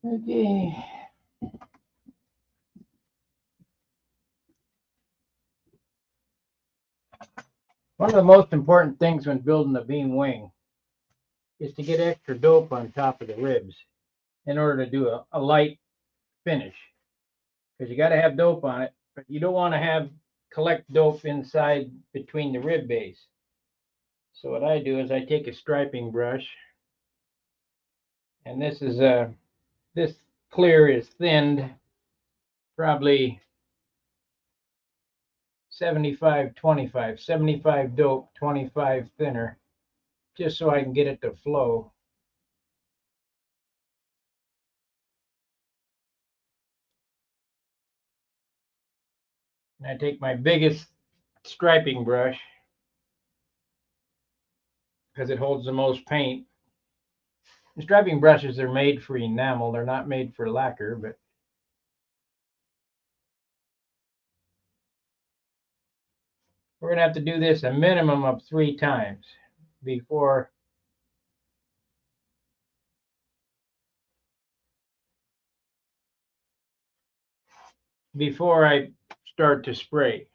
Okay. One of the most important things when building a beam wing is to get extra dope on top of the ribs in order to do a light finish. Because you got to have dope on it, but you don't want to have collect dope inside between the rib base. So what I do is I take a striping brush, and this clear is thinned probably 75-25, 75 dope, 25 thinner, just so I can get it to flow. And I take my biggest striping brush because it holds the most paint. The striping brushes are made for enamel, they're not made for lacquer, but we're going to have to do this a minimum of 3 times before I start to spray.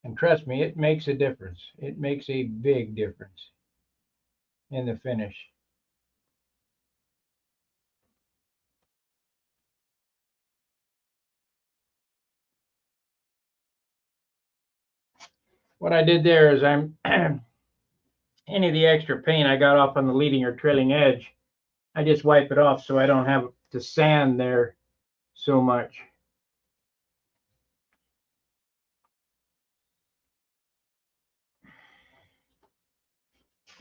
And trust me, it makes a difference. It makes a big difference in the finish. What I did there is I'm any of the extra paint I got off on the leading or trailing edge, I just wipe it off so I don't have to sand there so much.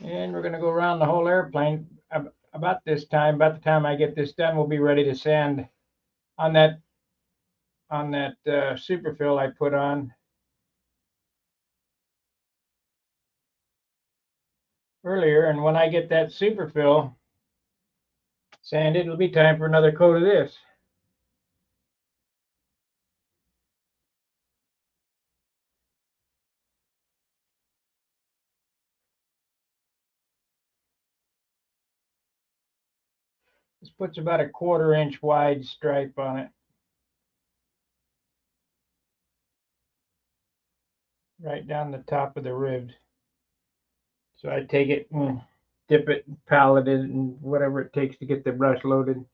And we're going to go around the whole airplane. About the time I get this done, we'll be ready to sand on that superfill I put on earlier. And when I get that superfill sanded, it'll be time for another coat of this. This puts about a 1/4 inch wide stripe on it. Right down the top of the ribs. So I take it and dip it, pallet it, and whatever it takes to get the brush loaded.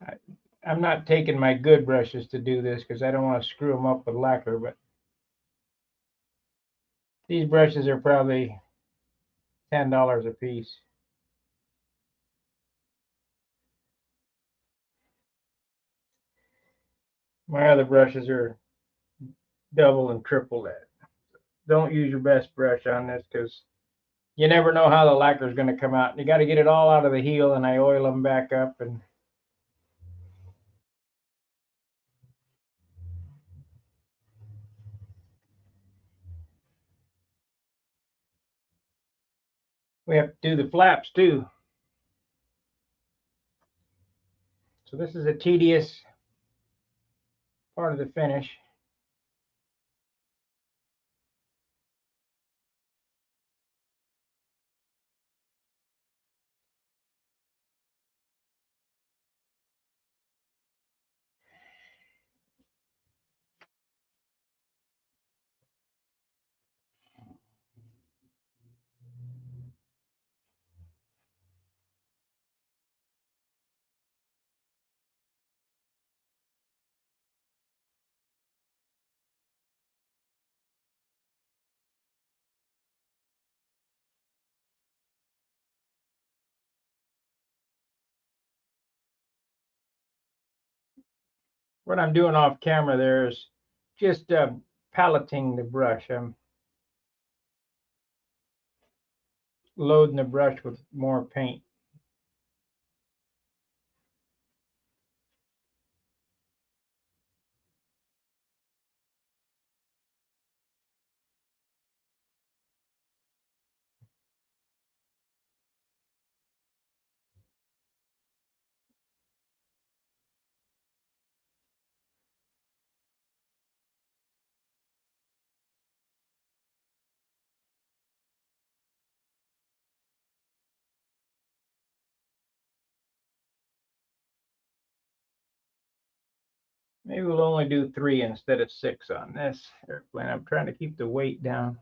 I, I'm not taking my good brushes to do this because I don't want to screw them up with lacquer, but these brushes are probably $10 a piece. My other brushes are double and triple that. Don't use your best brush on this because you never know how the lacquer is going to come out. You got to get it all out of the heel, and I oil them back up. And we have to do the flaps too. So this is a tedious part of the finish. What I'm doing off camera there is just paletting the brush. I'm loading the brush with more paint. Maybe we'll only do 3 instead of 6 on this airplane. I'm trying to keep the weight down.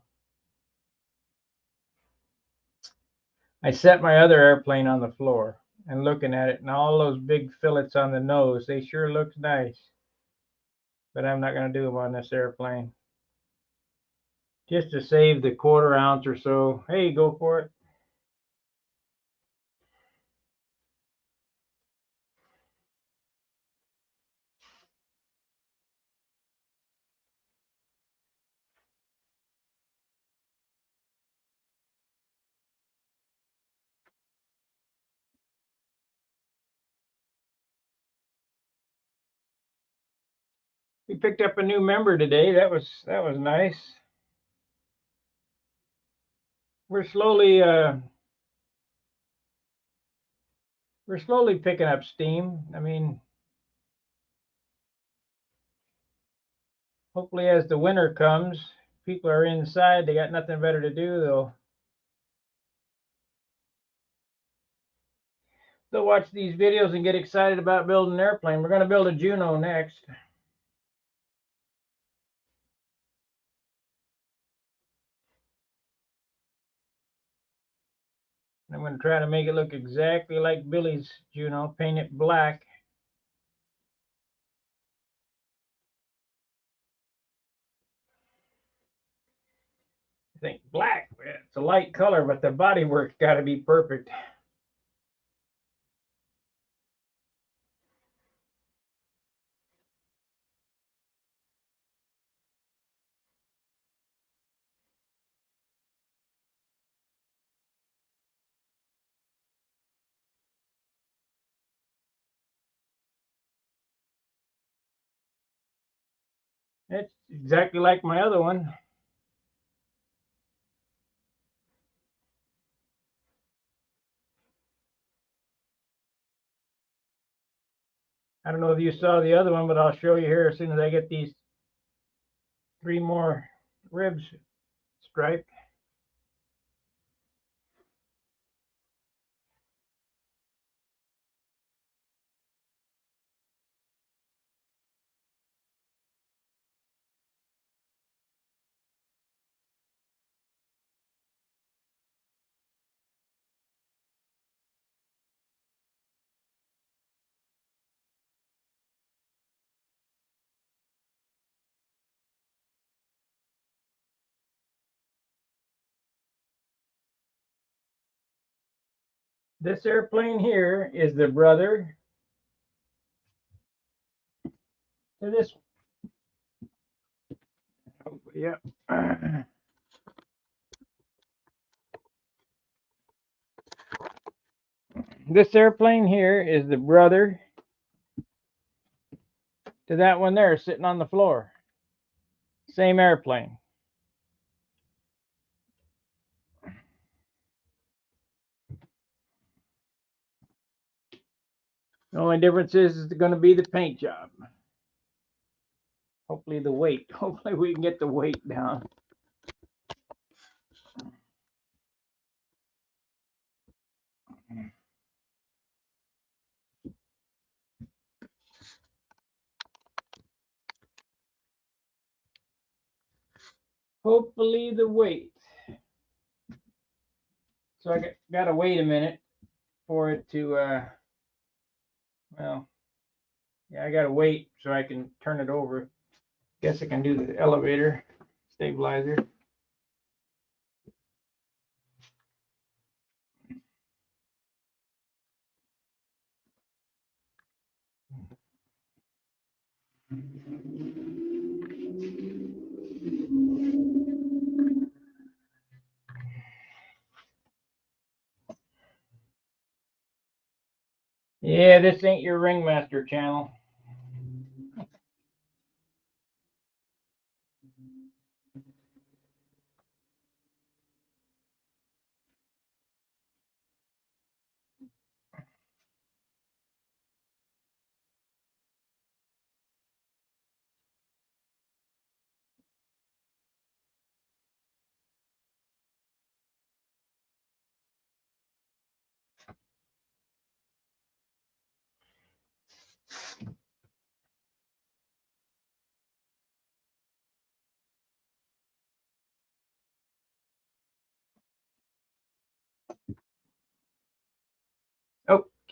I set my other airplane on the floor and looking at it, and all those big fillets on the nose, they sure look nice. But I'm not going to do them on this airplane. Just to save the 1/4 ounce or so. Hey, go for it. We picked up a new member today. That was nice. We're slowly picking up steam. I mean, hopefully as the winter comes, people are inside, they got nothing better to do, they'll watch these videos and get excited about building an airplane. We're going to build a Juno next. I'm going to try to make it look exactly like Billy's Juno, paint it black. I think black, it's a light color, but the body work's got to be perfect. It's exactly like my other one. I don't know if you saw the other one, but I'll show you here as soon as I get these 3 more ribs striped. This airplane here is the brother to this one. Yep. This airplane here is the brother to that one there sitting on the floor. Same airplane. The only difference is going to be the paint job. Hopefully the weight. Hopefully we can get the weight down. Hopefully the weight. So I got to wait a minute for it to, well, yeah, I got to wait so I can turn it over. Guess I can do the elevator stabilizer. Yeah, this ain't your Ringmaster channel.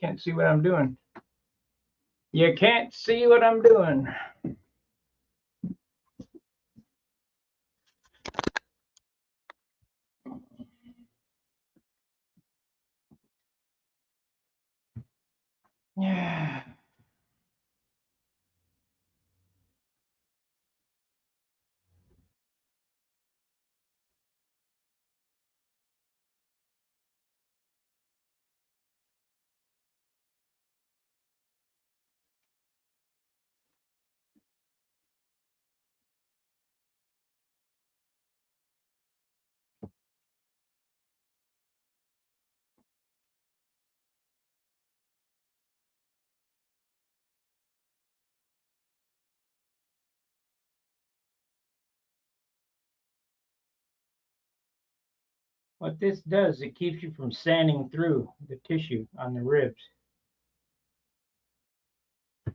Can't see what I'm doing. You can't see what I'm doing. Yeah. What this does, it keeps you from sanding through the tissue on the ribs. Of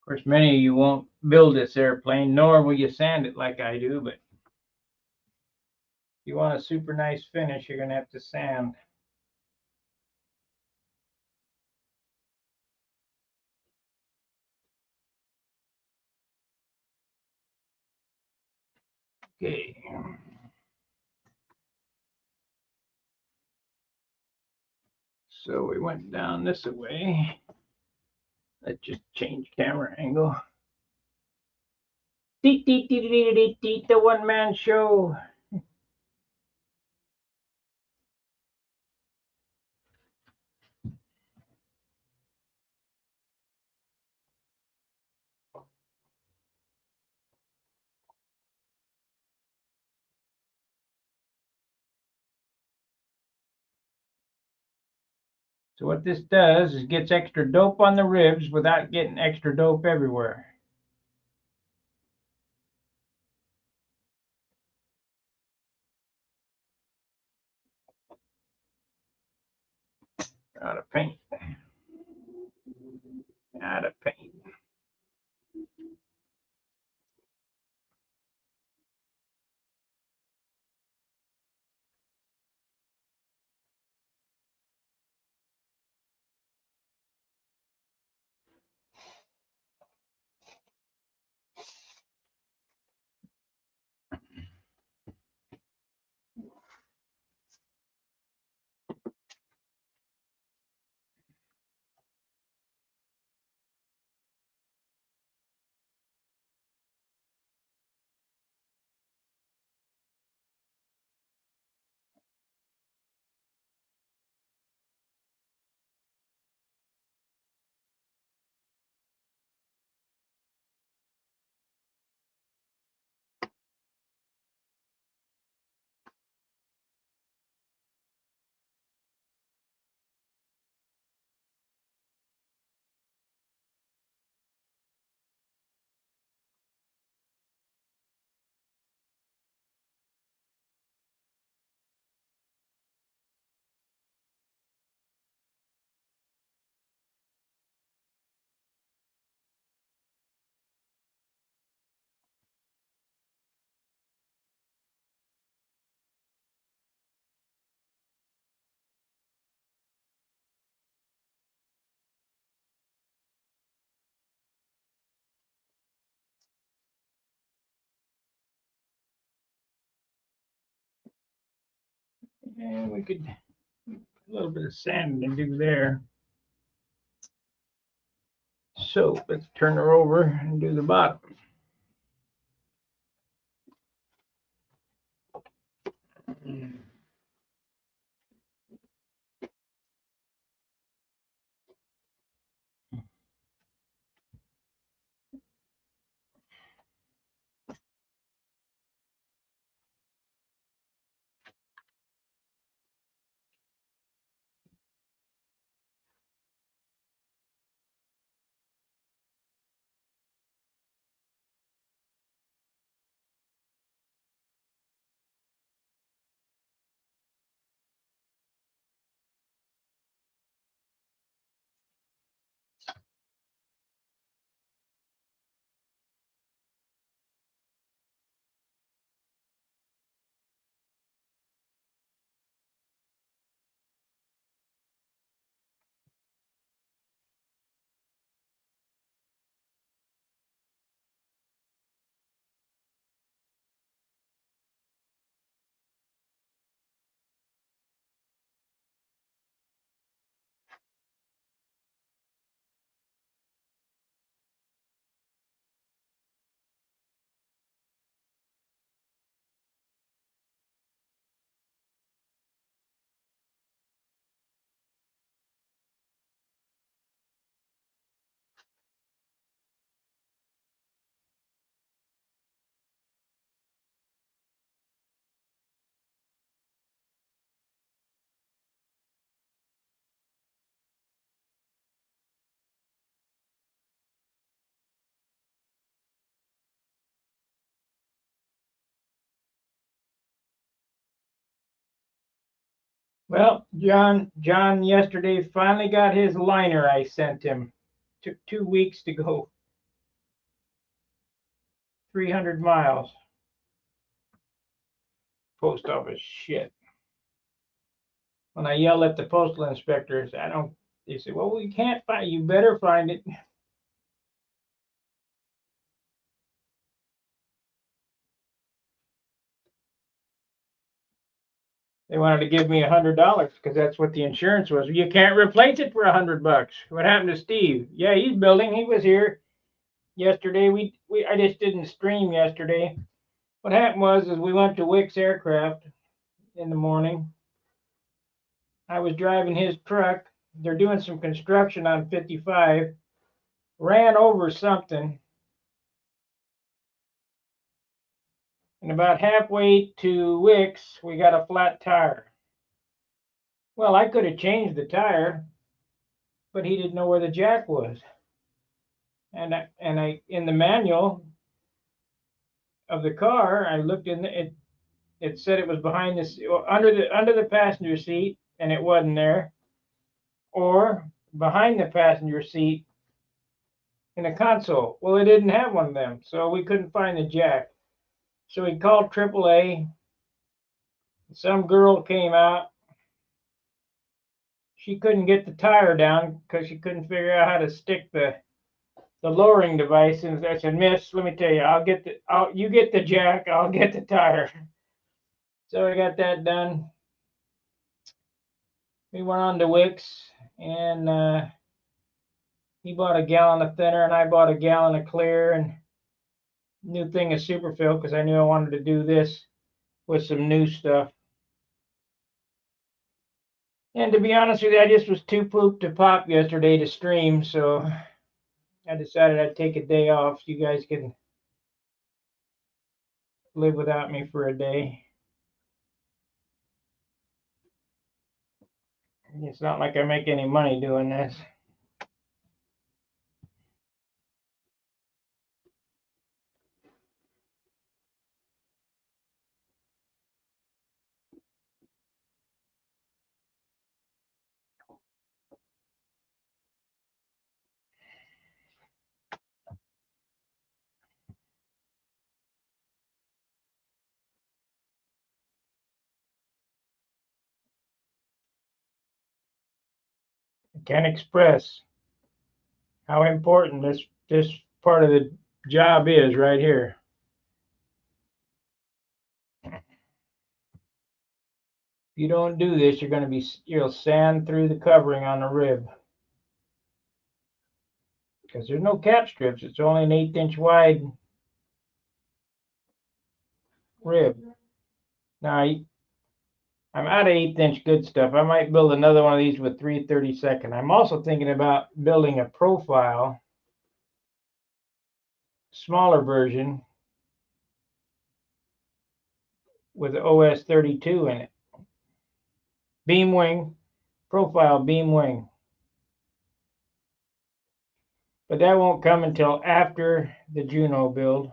course, many of you won't build this airplane, nor will you sand it like I do, but if you want a super nice finish, you're going to have to sand. Okay. So we went down this way. Let's just change camera angle. Deet, deet, deet, deet, deet, deet, the one-man show. So what this does is gets extra dope on the ribs without getting extra dope everywhere. Out of paint. Out of paint. And we could a little bit of sand to do there. So let's turn her over and do the bottom. Well, John yesterday finally got his liner I sent him. Took 2 weeks to go 300 miles. Post office shit. When I yell at the postal inspectors, they say, well, we can't find, you better find it. They wanted to give me $100 because that's what the insurance was. You can't replace it for $100. What happened to Steve? Yeah, he's building. He was here yesterday. I just didn't stream yesterday. What happened is we went to Wicks Aircraft in the morning. I was driving his truck. They're doing some construction on 55. Ran over something. And about halfway to Wicks, we got a flat tire. Well, I could have changed the tire, but he didn't know where the jack was. And I in the manual of the car, I looked in it. It said it was behind this under the passenger seat, and it wasn't there, or behind the passenger seat in a console. Well, it didn't have one of them, so we couldn't find the jack. So we called AAA. Some girl came out. She couldn't get the tire down because she couldn't figure out how to stick the lowering device. And I said, Miss, let me tell you, you get the jack, I'll get the tire. So I got that done. We went on to Wicks, and he bought a gallon of thinner, and I bought a gallon of clear, and new thing of Superfill because I knew I wanted to do this with some new stuff. And to be honest with you, I just was too pooped to pop yesterday to stream, so I decided I'd take a day off. You guys can live without me for a day. It's not like I make any money doing this. I can't express how important this part of the job is right here. If you don't do this, you'll sand through the covering on the rib. Because there's no cap strips. It's only an 1/8 wide rib. Now, I'm out of 1/8 good stuff. I might build another one of these with 3/32. I'm also thinking about building a profile, smaller version, with OS 32 in it. Beam wing, profile beam wing. But that won't come until after the Juno build.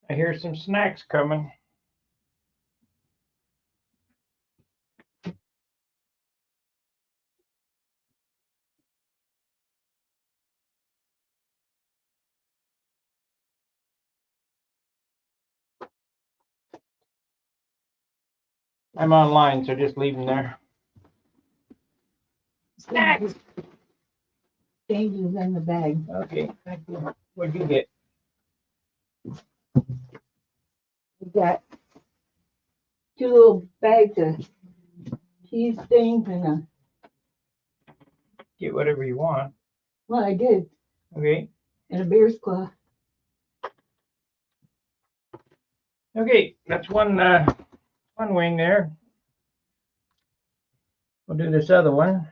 I hear some snacks coming. I'm online, so just leave them there. Snacks! Changes in the bag. Okay, thank you. What'd you get? We got 2 little bags of cheese things and Get whatever you want. well, I did. Okay. and a bear's claw. Okay, that's one wing there. We'll do this other one.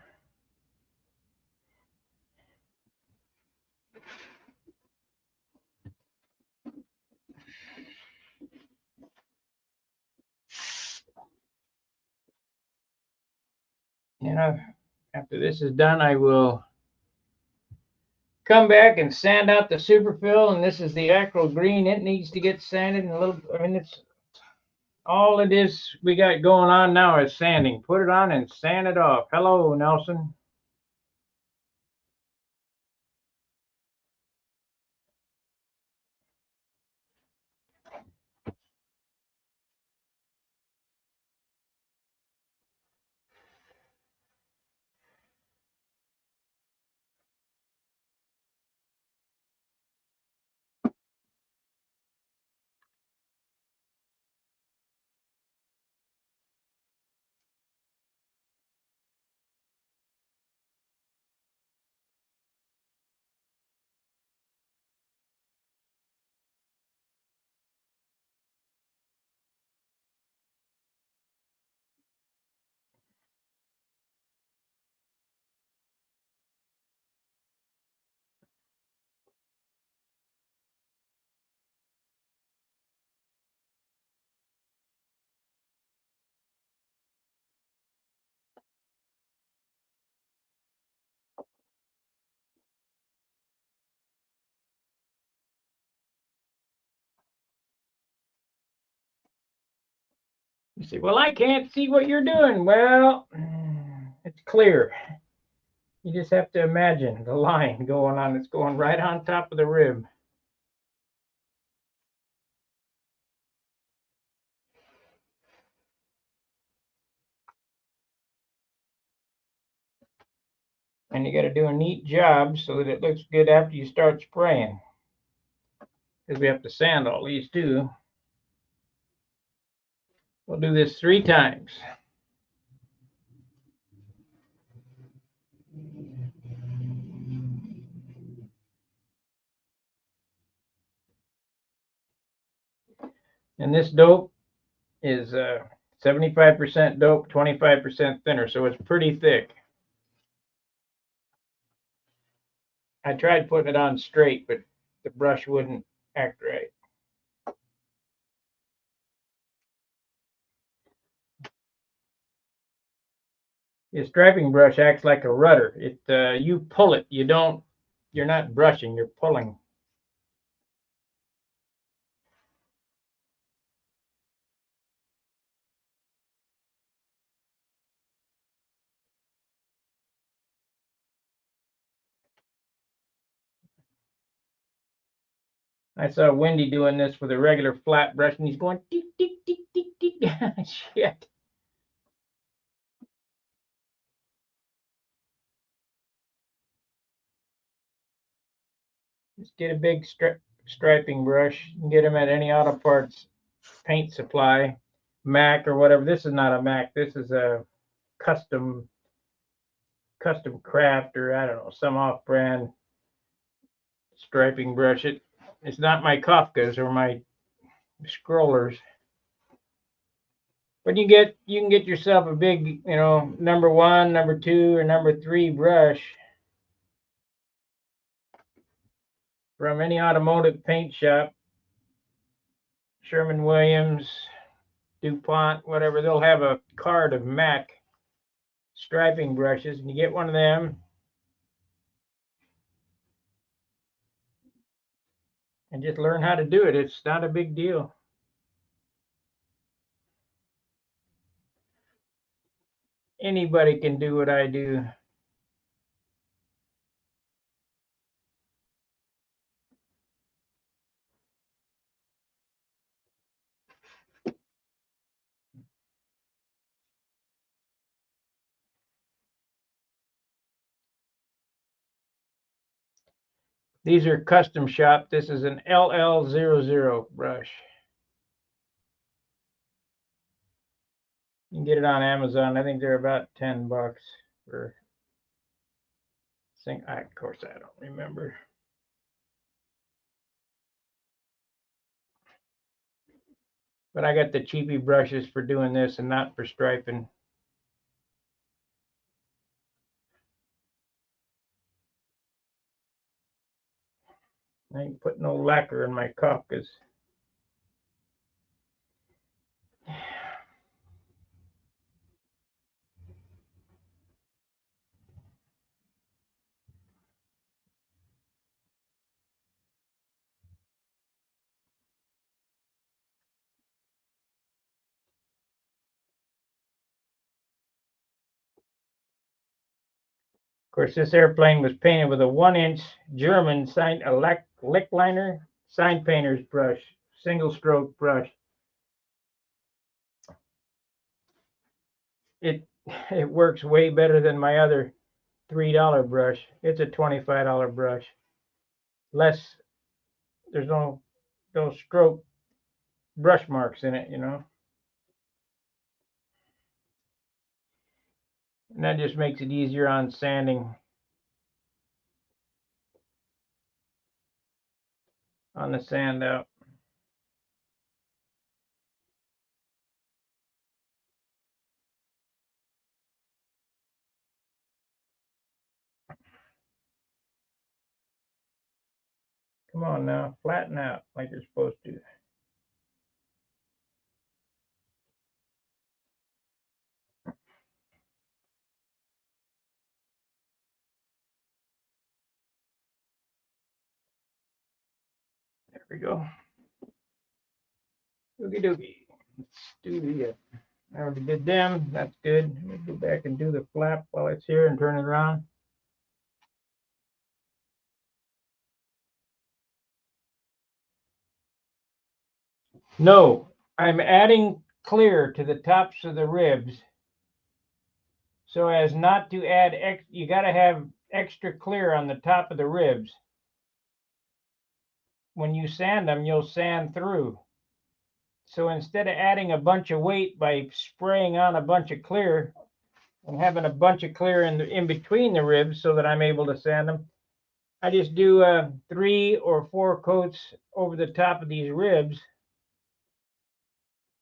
And after this is done, I will come back and sand out the superfill. And this is the acryl green. It needs to get sanded a little. I mean, it's all it is we got going on now is sanding. Put it on and sand it off. Hello, Nelson. You say, well, I can't see what you're doing. Well, it's clear. You just have to imagine the line going on. It's going right on top of the rib. And you got to do a neat job so that it looks good after you start spraying. Because we have to sand all these too. We'll do this 3 times. And this dope is 75% dope, 25% thinner, so it's pretty thick. I tried putting it on straight, but the brush wouldn't act right. The striping brush acts like a rudder. You pull it. You're not brushing, you're pulling. I saw Wendy doing this with a regular flat brush, and he's going tick, tick, tick, tick, tick. Shit. Just get a big striping brush. You can get them at any auto parts paint supply, Mac or whatever. This is not a Mac. This is a custom craft, or I don't know, some off-brand striping brush. It's not my Kafkas or my scrollers. But you can get yourself a big, number 1, number 2, or number 3 brush from any automotive paint shop, Sherwin-Williams, DuPont, whatever. They'll have a card of Mac striping brushes, and you get one of them and just learn how to do it. It's not a big deal. Anybody can do what I do. These are custom shop. This is an LL00 brush. You can get it on Amazon. I think they're about $10 for. Of course, I don't remember. But I got the cheapy brushes for doing this and not for striping. I ain't put no lacquer in my Kafkas. Of course, this airplane was painted with a 1-inch German lick liner sign painter's brush, single stroke brush. It works way better than my other $3 brush. It's a $25 brush. Less, there's no stroke brush marks in it, you know. And that just makes it easier on sanding on the sand out. Come on now, flatten out like you're supposed to. There we go. Oogie doogie. Let's do the, I already did them. That's good. Let me go back and do the flap while it's here and turn it around. No, I'm adding clear to the tops of the ribs so as not to add you got to have extra clear on the top of the ribs. When you sand them, you'll sand through. So instead of adding a bunch of weight by spraying on a bunch of clear and having a bunch of clear in between the ribs so that I'm able to sand them, I just do 3 or 4 coats over the top of these ribs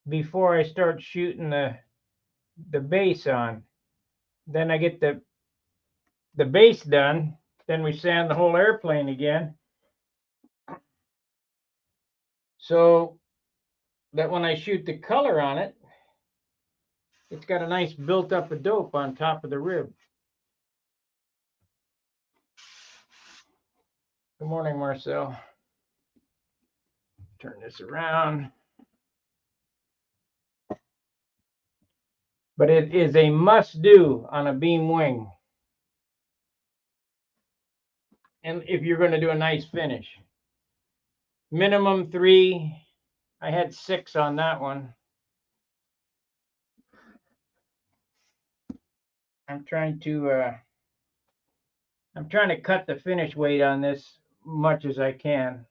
before I start shooting the base on. Then I get the base done. Then we sand the whole airplane again, so that when I shoot the color on it, it's got a nice built up of dope on top of the rib. Good morning, Marcel. Turn this around. But it is a must-do on a beam wing. And if you're going to do a nice finish, minimum 3. I had 6 on that one. I'm trying to cut the finish weight on this much as I can.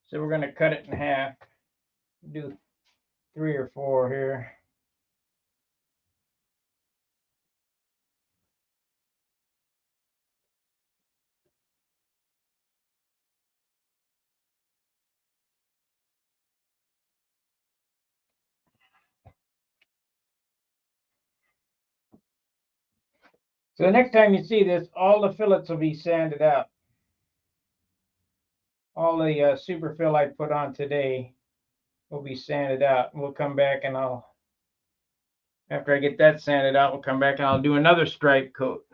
So we're going to cut it in half. Do 3 or 4 here. So the next time you see this, all the fillets will be sanded out. All the super fill I put on today will be sanded out. We'll come back and after I get that sanded out, we'll come back and I'll do another stripe coat.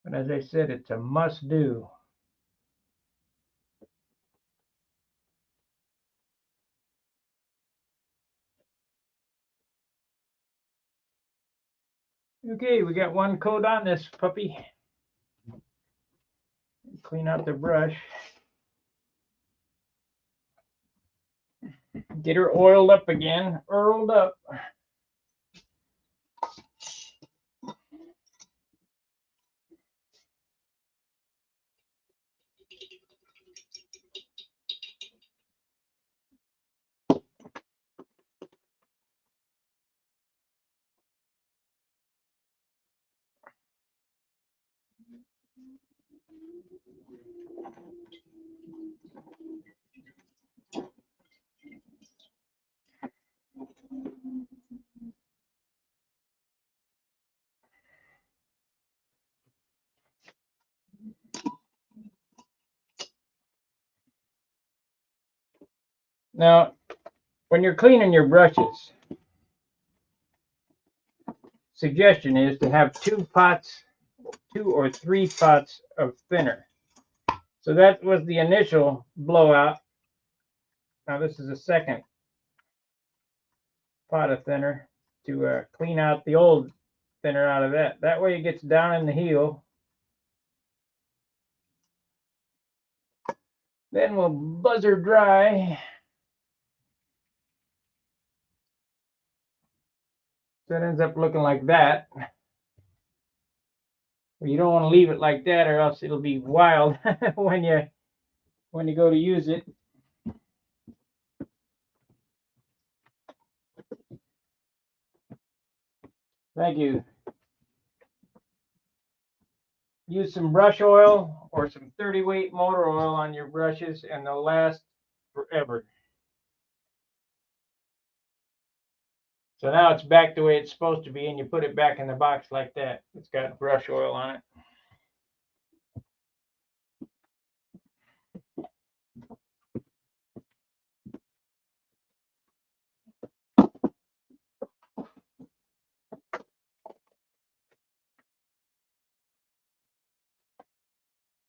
But as I said, it's a must do. Okay, we got 1 coat on this puppy. Clean out the brush. Get her oiled up again, oiled up. Now, when you're cleaning your brushes, suggestion is to have 2 or 3 pots of thinner. So that was the initial blowout. Now this is a second pot of thinner to clean out the old thinner out of that. That way it gets down in the heel. Then we'll buzzer dry. So it ends up looking like that. You don't want to leave it like that, or else it'll be wild when you go to use it. Thank you. Use some brush oil or some 30 weight motor oil on your brushes, and they'll last forever. So now it's back the way it's supposed to be, and you put it back in the box like that. It's got brush oil on it.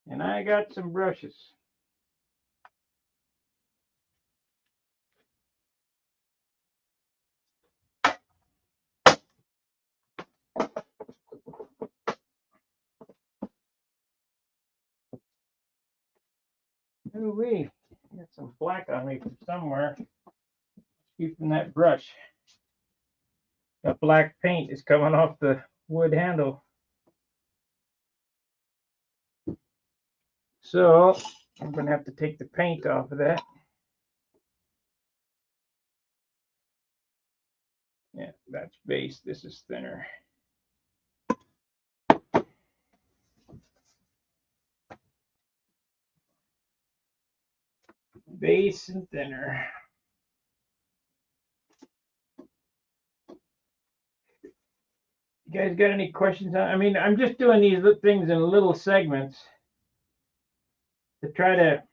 And I got some brushes. Ooh-wee, got some black on me from somewhere. From that brush. That black paint is coming off the wood handle. So I'm going to have to take the paint off of that. Yeah, that's base. This is thinner. Base and thinner. You guys got any questions? I mean, I'm just doing these things in little segments to try to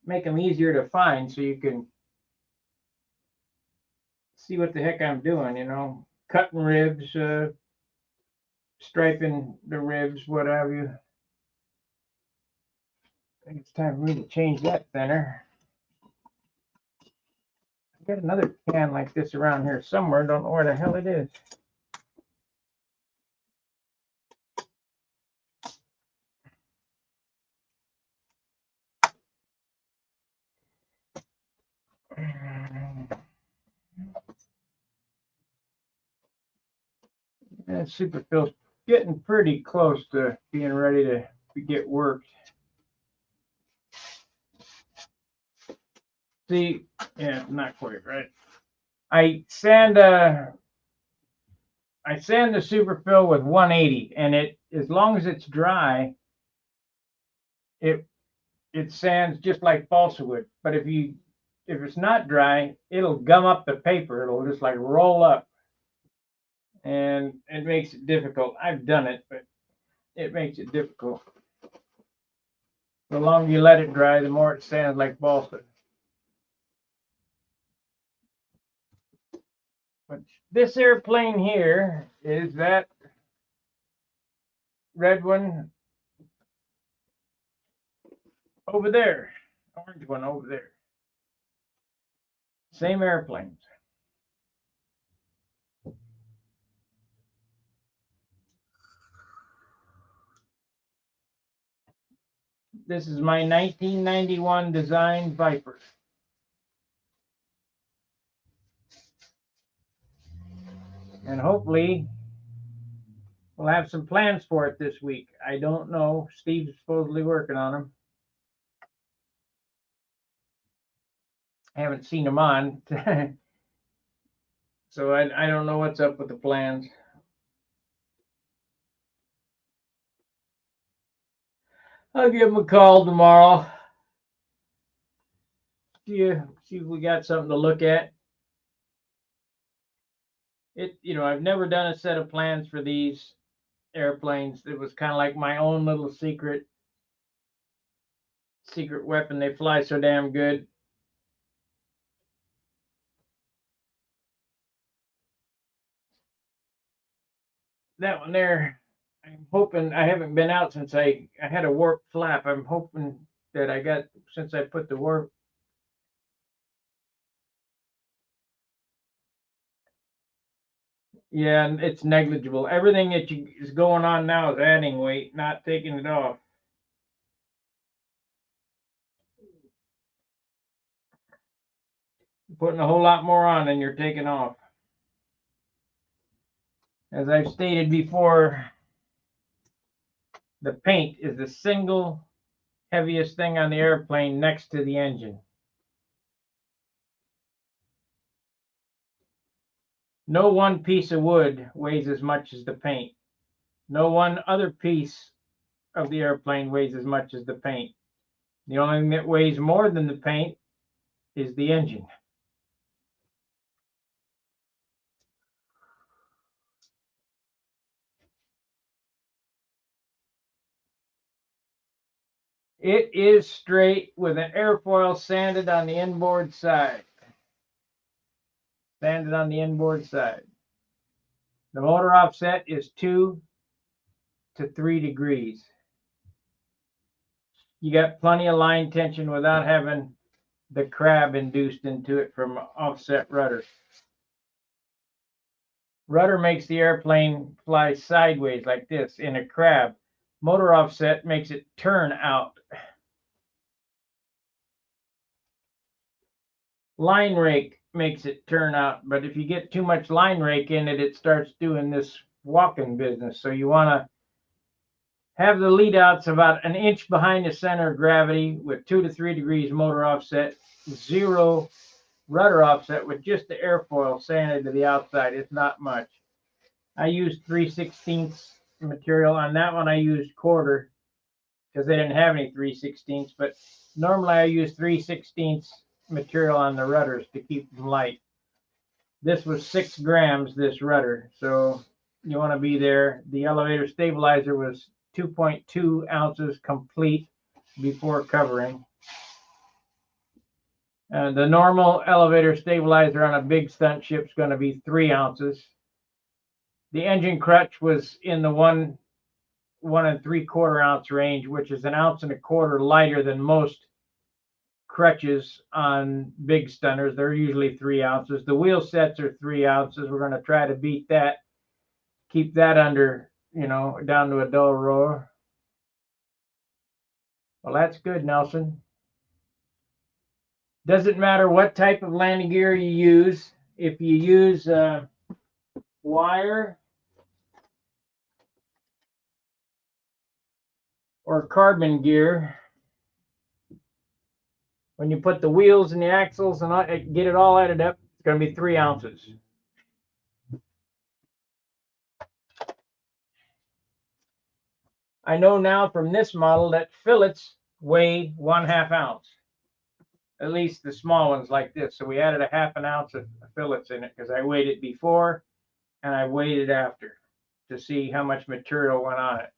make them easier to find, so you can see what the heck I'm doing, you know, cutting ribs, striping the ribs, what have you. I think it's time for me to change that thinner. I got another can like this around here somewhere. Don't know where the hell it is. That Superfill's getting pretty close to being ready to get worked. See, yeah, not quite right. I sand the Superfill with 180, and it, as long as it's dry, it sands just like balsa wood. But if it's not dry, it'll gum up the paper. It'll just like roll up, and it makes it difficult. I've done it, but it makes it difficult. The longer you let it dry, the more it sands like balsa. But this airplane here is that red one over there, orange one over there. Same airplanes. This is my 1991 design Viper. And hopefully we'll have some plans for it this week. I don't know. Steve's supposedly working on them. I haven't seen them on. So I don't know what's up with the plans. I'll give him a call tomorrow. See if we got something to look at. I've never done a set of plans for these airplanes. It was kind of like my own little secret weapon. They fly so damn good. That one there, I'm hoping, I haven't been out since I had a warp flap. I'm hoping that I got, since I put the warp. Yeah, and it's negligible. Everything that is going on now is adding weight, not taking it off. You're putting a whole lot more on than you're taking off. As I've stated before, the paint is the single heaviest thing on the airplane next to the engine. No one piece of wood weighs as much as the paint. No one other piece of the airplane weighs as much as the paint. The only thing that weighs more than the paint is the engine. It is straight with an airfoil sanded on the inboard side. Sanded on the inboard side. The motor offset is 2 to 3 degrees. You got plenty of line tension without having the crab induced into it from offset rudder. Rudder makes the airplane fly sideways like this in a crab. Motor offset makes it turn out. Line rake makes it turn out, but if you get too much line rake in it, it starts doing this walking business. So you want to have the lead outs about an inch behind the center of gravity with 2 to 3 degrees motor offset, 0 rudder offset with just the airfoil sanded to the outside. It's not much. I used 3/16 material on that one. I used quarter because they didn't have any 3/16, but normally I use 3/16 material on the rudders to keep them light. This was 6 grams, this rudder, so you want to be there. The elevator stabilizer was 2.2 ounces complete before covering. The normal elevator stabilizer on a big stunt ship is going to be 3 ounces. The engine crutch was in the 1 3/4 ounce range, which is 1 1/4 ounces lighter than most crutches on big stunners. They're usually 3 ounces. The wheel sets are 3 ounces. We're going to try to beat that. Keep that under, down to a dull roar. Well, that's good, Nelson. Doesn't matter what type of landing gear you use. If you use wire or carbon gear, when you put the wheels and the axles and get it all added up, it's going to be 3 ounces. I know now from this model that fillets weigh 1/2 ounce. At least the small ones like this. So we added a 1/2 ounce of fillets in it because I weighed it before and I weighed it after to see how much material went on it.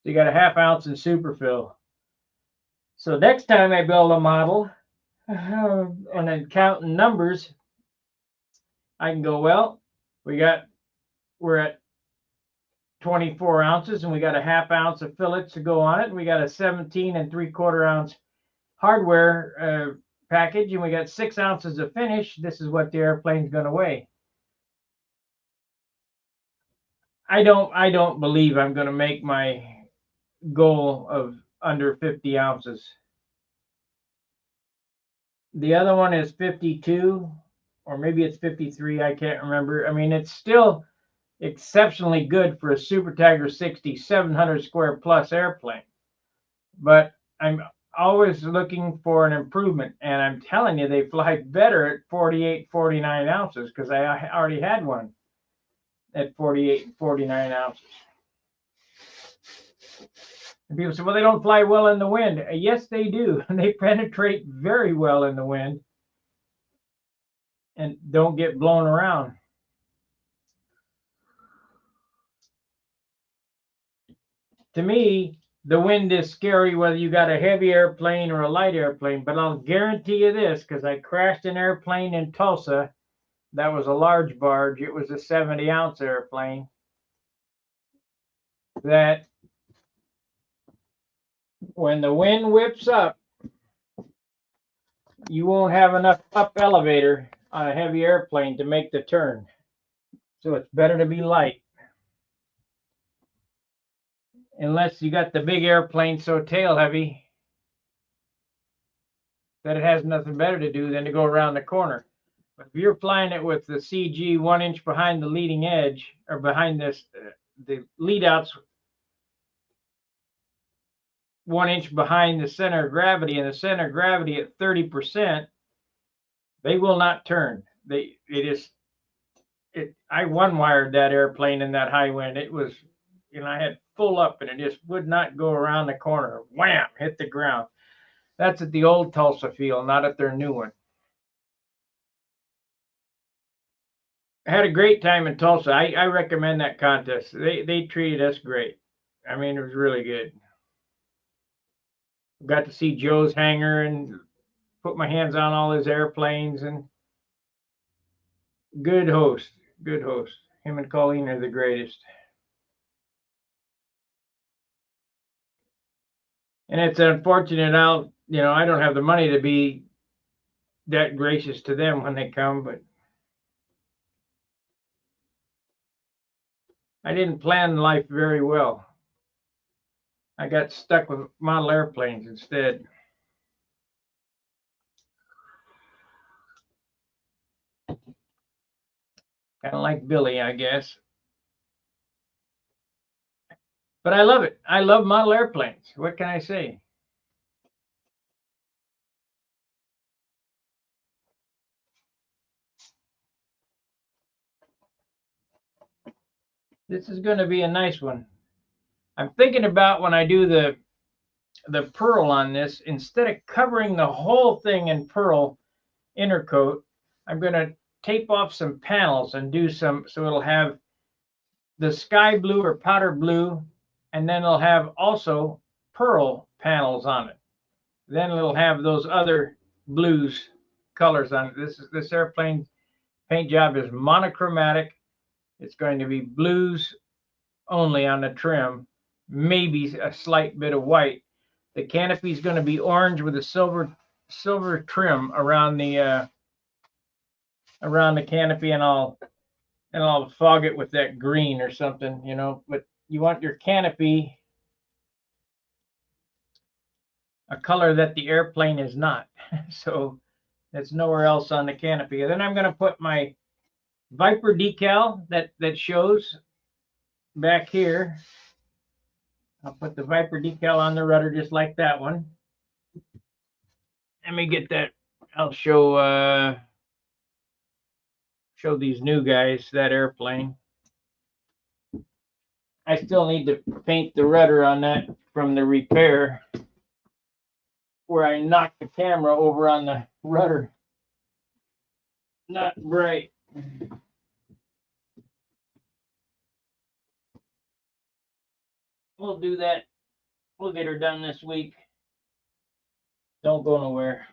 So you got a 1/2 ounce in superfill. So next time I build a model and then counting numbers, I can go, well, we're at 24 ounces and we got a 1/2 ounce of fillets to go on it. And we got a 17 3/4 ounce hardware package and we got 6 ounces of finish. This is what the airplane's going to weigh. I don't believe I'm going to make my goal of under 50 ounces. The other one is 52 or maybe it's 53. I can't remember. I mean, it's still exceptionally good for a Super Tiger 60 700 square plus airplane. But I'm always looking for an improvement. And I'm telling you, they fly better at 48, 49 ounces because I already had one at 48 and 49 ounces. And people say, well, they don't fly well in the wind. Yes, they do. They penetrate very well in the wind and don't get blown around. To me, the wind is scary whether you got a heavy airplane or a light airplane, but I'll guarantee you this, because I crashed an airplane in Tulsa that was a large barge. It was a 70-ounce airplane that when the wind whips up, you won't have enough up elevator on a heavy airplane to make the turn. So it's better to be light. Unless you got the big airplane so tail heavy that it has nothing better to do than to go around the corner. But if you're flying it with the CG 1 inch behind the leading edge, or behind this, the lead outs 1 inch behind the center of gravity, and the center of gravity at 30%, they will not turn. I one-wired that airplane in that high wind. It was, I had full up and it just would not go around the corner. Wham, hit the ground. That's at the old Tulsa field, not at their new one. I had a great time in Tulsa. I recommend that contest. They treated us great. I mean, it was really good. Got to see Joe's hangar and put my hands on all his airplanes, and good host. Good host. Him and Colleen are the greatest. And it's unfortunate I don't have the money to be that gracious to them when they come, but I didn't plan life very well. I got stuck with model airplanes instead. Kind of like Billy, I guess. But I love it. I love model airplanes. What can I say? This is going to be a nice one. I'm thinking about when I do the pearl on this, instead of covering the whole thing in pearl intercoat, I'm going to tape off some panels and do some, so it'll have the sky blue or powder blue, and then it'll have also pearl panels on it. Then it'll have those other blues colors on it. This airplane paint job is monochromatic. It's going to be blues only on the trim, maybe a slight bit of white. The canopy is going to be orange with a silver trim around the canopy, and I'll fog it with that green or something, But you want your canopy a color that the airplane is not, so it's nowhere else on the canopy. And then I'm going to put my Viper decal that shows back here. I'll put the Viper decal on the rudder just like that one. Let me get that. I'll show these new guys that airplane. I still need to paint the rudder on that from the repair, where I knocked the camera over on the rudder. Not bright. We'll do that. We'll get her done this week. Don't go nowhere.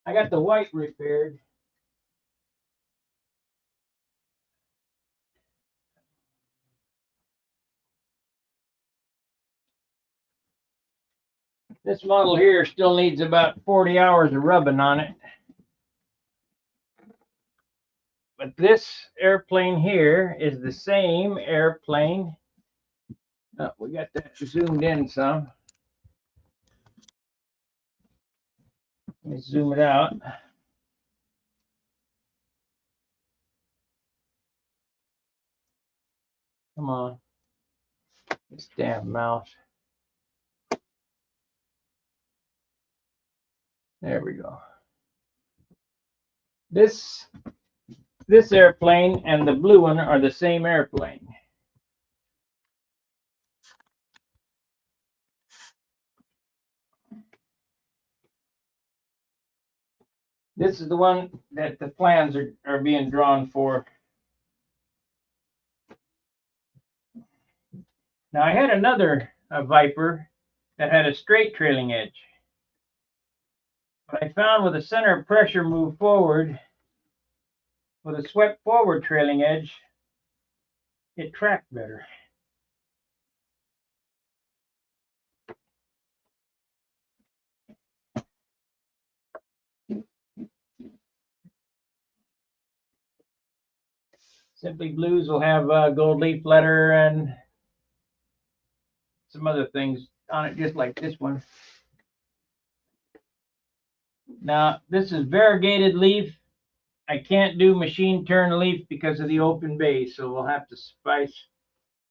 I got the white repaired. This model here still needs about 40 hours of rubbing on it. But this airplane here is the same airplane. Oh, we got that zoomed in some. Let me zoom it out. Come on. This damn mouse. There we go. This airplane and the blue one are the same airplane. This is the one that the plans are being drawn for. Now I had another Viper that had a straight trailing edge. But I found with the center of pressure moved forward, with a swept forward trailing edge, it tracked better. Simply Blues will have gold leaf letter and some other things on it, just like this one. Now, this is variegated leaf. I can't do machine turn leaf because of the open base, so we'll have to suffice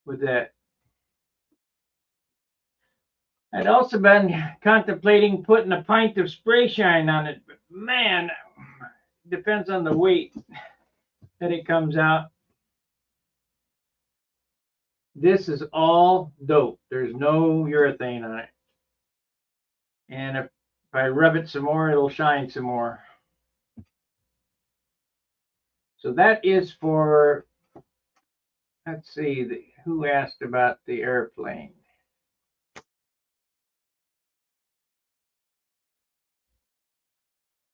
with that. I'd also been contemplating putting a pint of spray shine on it, but man, depends on the weight that it comes out. This is all dope. There's no urethane on it. And if I rub it some more, it'll shine some more. So that is for, let's see, who asked about the airplane?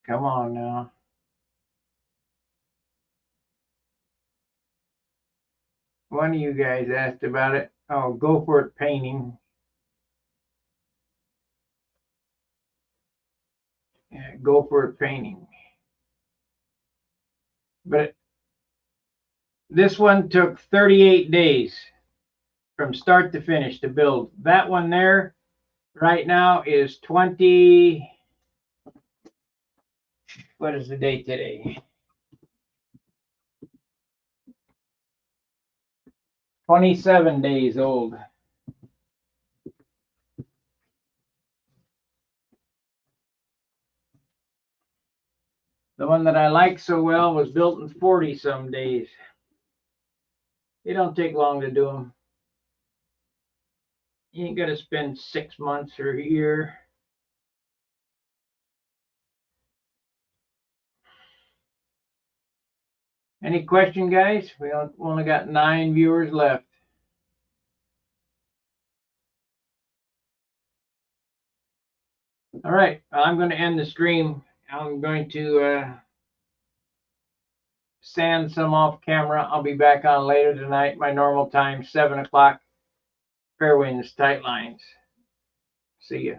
Come on now. One of you guys asked about it. Oh, Go For It Painting. Yeah, Go For It Painting. But this one took 38 days from start to finish to build. That one there right now is 20. What is the date today? 27 days old. The one that I liked so well was built in 40 some days. They don't take long to do them. You ain't got to spend 6 months or a year. Any question, guys? We only got 9 viewers left. All right, I'm going to end the stream. I'm going to sand some off camera. I'll be back on later tonight, my normal time, 7 o'clock. Fair winds, tight lines. See ya.